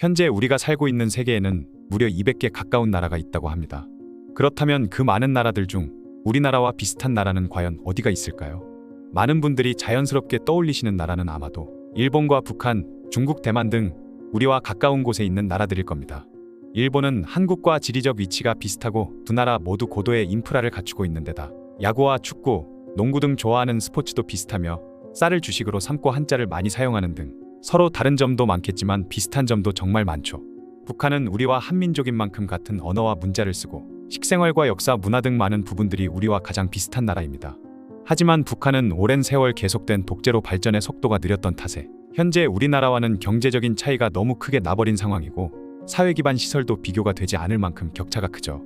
현재 우리가 살고 있는 세계에는 무려 200개 가까운 나라가 있다고 합니다. 그렇다면 그 많은 나라들 중 우리나라와 비슷한 나라는 과연 어디가 있을까요? 많은 분들이 자연스럽게 떠올리시는 나라는 아마도 일본과 북한, 중국, 대만 등 우리와 가까운 곳에 있는 나라들일 겁니다. 일본은 한국과 지리적 위치가 비슷하고 두 나라 모두 고도의 인프라를 갖추고 있는 데다 야구와 축구, 농구 등 좋아하는 스포츠도 비슷하며 쌀을 주식으로 삼고 한자를 많이 사용하는 등 서로 다른 점도 많겠지만 비슷한 점도 정말 많죠. 북한은 우리와 한민족인 만큼 같은 언어와 문자를 쓰고 식생활과 역사, 문화 등 많은 부분들이 우리와 가장 비슷한 나라입니다. 하지만 북한은 오랜 세월 계속된 독재로 발전의 속도가 느렸던 탓에 현재 우리나라와는 경제적인 차이가 너무 크게 나버린 상황이고 사회 기반 시설도 비교가 되지 않을 만큼 격차가 크죠.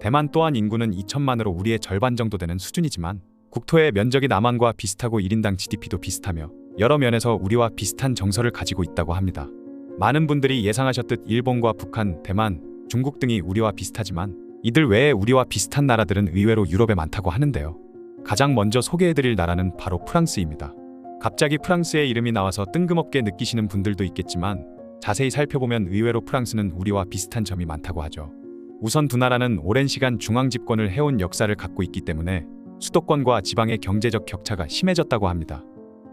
대만 또한 인구는 2천만으로 우리의 절반 정도 되는 수준이지만 국토의 면적이 남한과 비슷하고 1인당 GDP도 비슷하며 여러 면에서 우리와 비슷한 정서를 가지고 있다고 합니다. 많은 분들이 예상하셨듯 일본과 북한, 대만, 중국 등이 우리와 비슷하지만 이들 외에 우리와 비슷한 나라들은 의외로 유럽에 많다고 하는데요. 가장 먼저 소개해드릴 나라는 바로 프랑스입니다. 갑자기 프랑스의 이름이 나와서 뜬금없게 느끼시는 분들도 있겠지만 자세히 살펴보면 의외로 프랑스는 우리와 비슷한 점이 많다고 하죠. 우선 두 나라는 오랜 시간 중앙 집권을 해온 역사를 갖고 있기 때문에 수도권과 지방의 경제적 격차가 심해졌다고 합니다.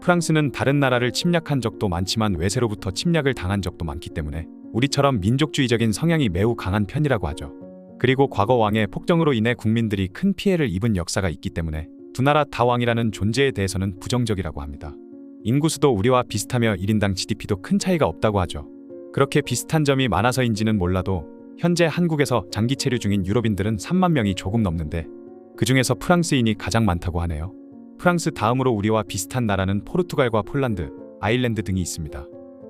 프랑스는 다른 나라를 침략한 적도 많지만 외세로부터 침략을 당한 적도 많기 때문에 우리처럼 민족주의적인 성향이 매우 강한 편이라고 하죠. 그리고 과거 왕의 폭정으로 인해 국민들이 큰 피해를 입은 역사가 있기 때문에 두 나라 다 왕이라는 존재에 대해서는 부정적이라고 합니다. 인구수도 우리와 비슷하며 1인당 GDP도 큰 차이가 없다고 하죠. 그렇게 비슷한 점이 많아서인지는 몰라도 현재 한국에서 장기 체류 중인 유럽인들은 3만 명이 조금 넘는데 그 중에서 프랑스인이 가장 많다고 하네요. 프랑스 다음으로 우리와 비슷한 나라는 포르투갈과 폴란드, 아일랜드 등이 있습니다.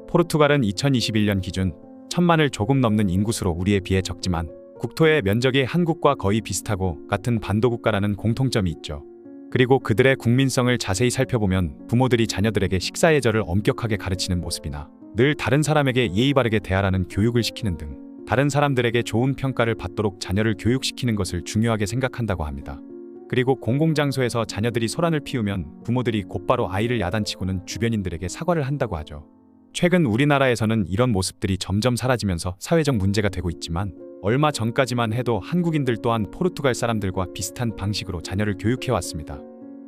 포르투갈은 2021년 기준 1,000만을 조금 넘는 인구수로 우리에 비해 적지만 국토의 면적이 한국과 거의 비슷하고 같은 반도국가라는 공통점이 있죠. 그리고 그들의 국민성을 자세히 살펴보면 부모들이 자녀들에게 식사 예절을 엄격하게 가르치는 모습이나 늘 다른 사람에게 예의 바르게 대하라는 교육을 시키는 등 다른 사람들에게 좋은 평가를 받도록 자녀를 교육시키는 것을 중요하게 생각한다고 합니다. 그리고 공공장소에서 자녀들이 소란을 피우면 부모들이 곧바로 아이를 야단치고는 주변인들에게 사과를 한다고 하죠. 최근 우리나라에서는 이런 모습들이 점점 사라지면서 사회적 문제가 되고 있지만 얼마 전까지만 해도 한국인들 또한 포르투갈 사람들과 비슷한 방식으로 자녀를 교육해왔습니다.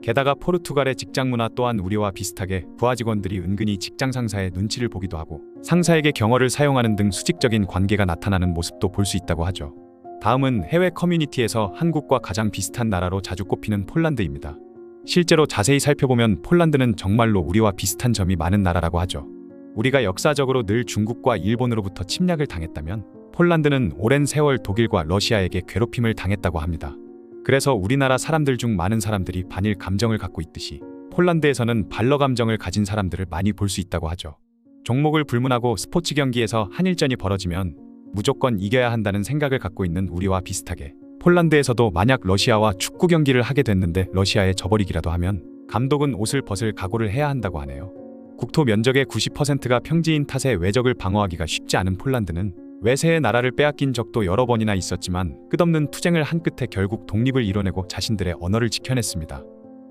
게다가 포르투갈의 직장 문화 또한 우리와 비슷하게 부하 직원들이 은근히 직장 상사의 눈치를 보기도 하고 상사에게 경어를 사용하는 등 수직적인 관계가 나타나는 모습도 볼 수 있다고 하죠. 다음은 해외 커뮤니티에서 한국과 가장 비슷한 나라로 자주 꼽히는 폴란드입니다. 실제로 자세히 살펴보면 폴란드는 정말로 우리와 비슷한 점이 많은 나라라고 하죠. 우리가 역사적으로 늘 중국과 일본으로부터 침략을 당했다면 폴란드는 오랜 세월 독일과 러시아에게 괴롭힘을 당했다고 합니다. 그래서 우리나라 사람들 중 많은 사람들이 반일 감정을 갖고 있듯이 폴란드에서는 반러 감정을 가진 사람들을 많이 볼 수 있다고 하죠. 종목을 불문하고 스포츠 경기에서 한일전이 벌어지면 무조건 이겨야 한다는 생각을 갖고 있는 우리와 비슷하게 폴란드에서도 만약 러시아와 축구 경기를 하게 됐는데 러시아에 져버리기라도 하면 감독은 옷을 벗을 각오를 해야 한다고 하네요. 국토 면적의 90%가 평지인 탓에 외적을 방어하기가 쉽지 않은 폴란드는 외세의 나라를 빼앗긴 적도 여러 번이나 있었지만 끝없는 투쟁을 한 끝에 결국 독립을 이뤄내고 자신들의 언어를 지켜냈습니다.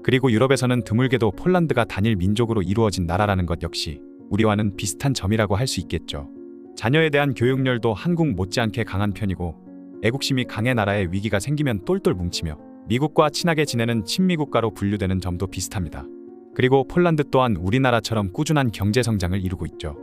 그리고 유럽에서는 드물게도 폴란드가 단일 민족으로 이루어진 나라라는 것 역시 우리와는 비슷한 점이라고 할 수 있겠죠. 자녀에 대한 교육열도 한국 못지않게 강한 편이고 애국심이 강해 나라에 위기가 생기면 똘똘 뭉치며 미국과 친하게 지내는 친미국가로 분류되는 점도 비슷합니다. 그리고 폴란드 또한 우리나라처럼 꾸준한 경제 성장을 이루고 있죠.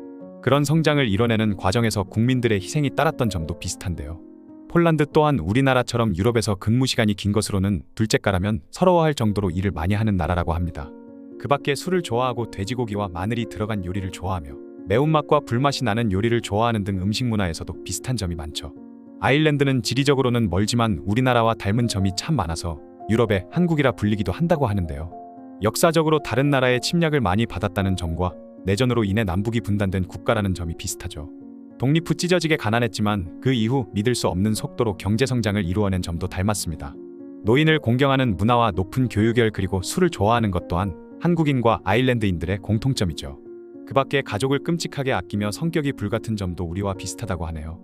그런 성장을 이뤄내는 과정에서 국민들의 희생이 따랐던 점도 비슷한데요. 폴란드 또한 우리나라처럼 유럽에서 근무 시간이 긴 것으로는 둘째가라면 서러워할 정도로 일을 많이 하는 나라라고 합니다. 그 밖에 술을 좋아하고 돼지고기와 마늘이 들어간 요리를 좋아하며 매운맛과 불맛이 나는 요리를 좋아하는 등 음식 문화에서도 비슷한 점이 많죠. 아일랜드는 지리적으로는 멀지만 우리나라와 닮은 점이 참 많아서 유럽의 한국이라 불리기도 한다고 하는데요. 역사적으로 다른 나라의 침략을 많이 받았다는 점과 내전으로 인해 남북이 분단된 국가라는 점이 비슷하죠. 독립 후 찢어지게 가난했지만 그 이후 믿을 수 없는 속도로 경제성장을 이루어낸 점도 닮았습니다. 노인을 공경하는 문화와 높은 교육열 그리고 술을 좋아하는 것 또한 한국인과 아일랜드인들의 공통점이죠. 그 밖에 가족을 끔찍하게 아끼며 성격이 불같은 점도 우리와 비슷하다고 하네요.